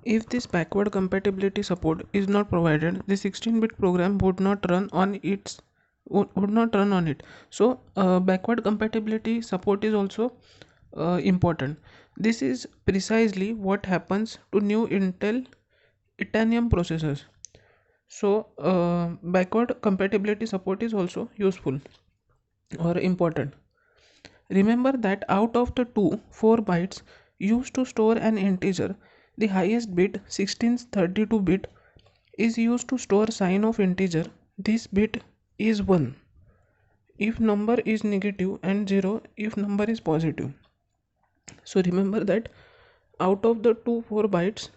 If this backward compatibility support is not provided, the 16-bit program would not run on it. So backward compatibility support is also important. This is precisely what happens to new Intel Itanium processors. So backward compatibility support is also useful or important. Remember that out of the two 4 bytes used to store an integer, the highest bit 1632 bit is used to store sign of integer. This bit is 1 if number is negative and 0 if number is positive. So remember that out of the two 4 bytes,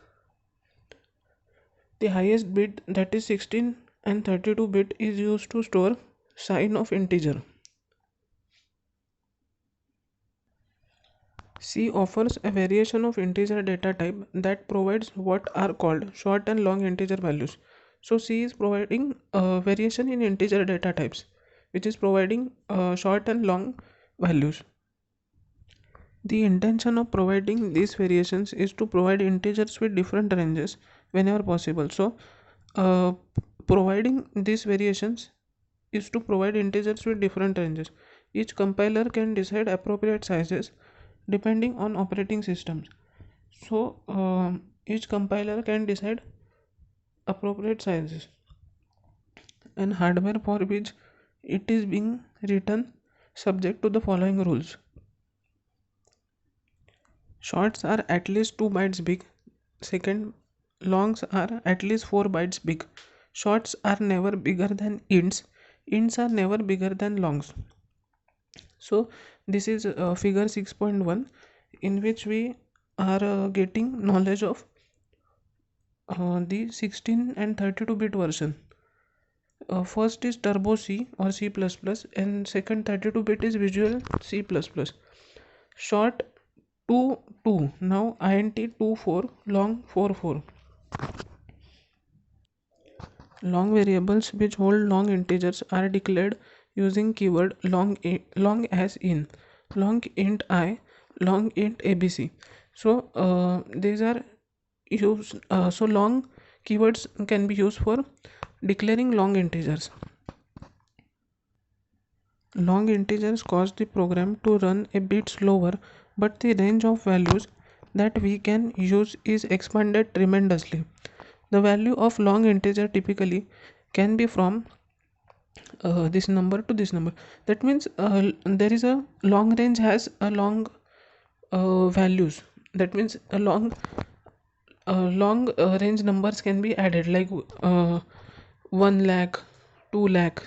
the highest bit, that is 16 and 32 bit, is used to store sign of integer. C offers a variation of integer data type that provides what are called short and long integer values. So C is providing a variation in integer data types, which is providing short and long values. The intention of providing these variations is to provide integers with different ranges whenever possible. So uh, providing these variations is to provide integers with different ranges. Each compiler can decide appropriate sizes depending on operating systems. So each compiler can decide appropriate sizes and hardware for which it is being written subject to the following rules. Shorts are at least 2 bytes big. Second, longs are at least 4 bytes big. Shorts are never bigger than ints. Ints are never bigger than longs. So this is figure 6.1, in which we are getting knowledge of the 16 and 32 bit version. First is Turbo C or C++, and second 32 bit is Visual C++. Short 2 2, now int 24, long 44. Long variables which hold long integers are declared using keyword long as in, long int I, long int abc. So these are used. So long keywords can be used for declaring long integers. Long integers cause the program to run a bit slower, but the range of values that we can use is expanded tremendously. The value of long integer typically can be from this number to this number. That means there is a long range has a long values. That means a long range numbers can be added, like 1 lakh, 2 lakh,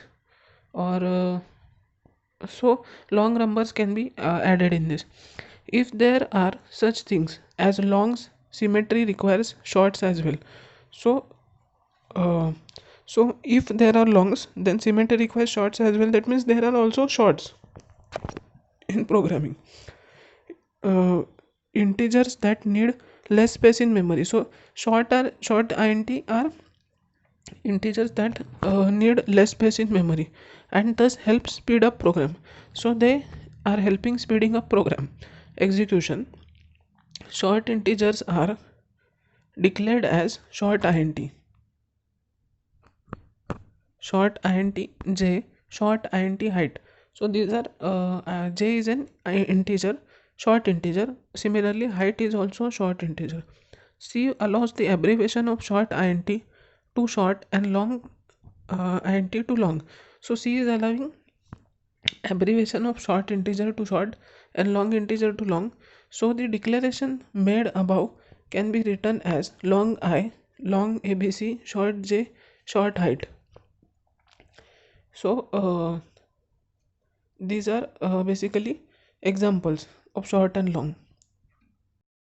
or so long numbers can be added in this. If there are such things as longs, symmetry requires shorts as well. So uh, so if there are longs, then symmetry requires shorts as well. That means there are also shorts in programming. Integers that need less space in memory. So short int are integers that need less space in memory and thus help speed up program. So they are helping speeding up program execution. Short integers are declared as short int, short int j, short int height. So these are j is an integer, short integer. Similarly, height is also short integer. C allows the abbreviation of short int to short and long int to long. So C is allowing abbreviation of short integer to short and long integer to long. So the declaration made above can be written as long I, long abc, short j, short height. So these are basically examples of short and long.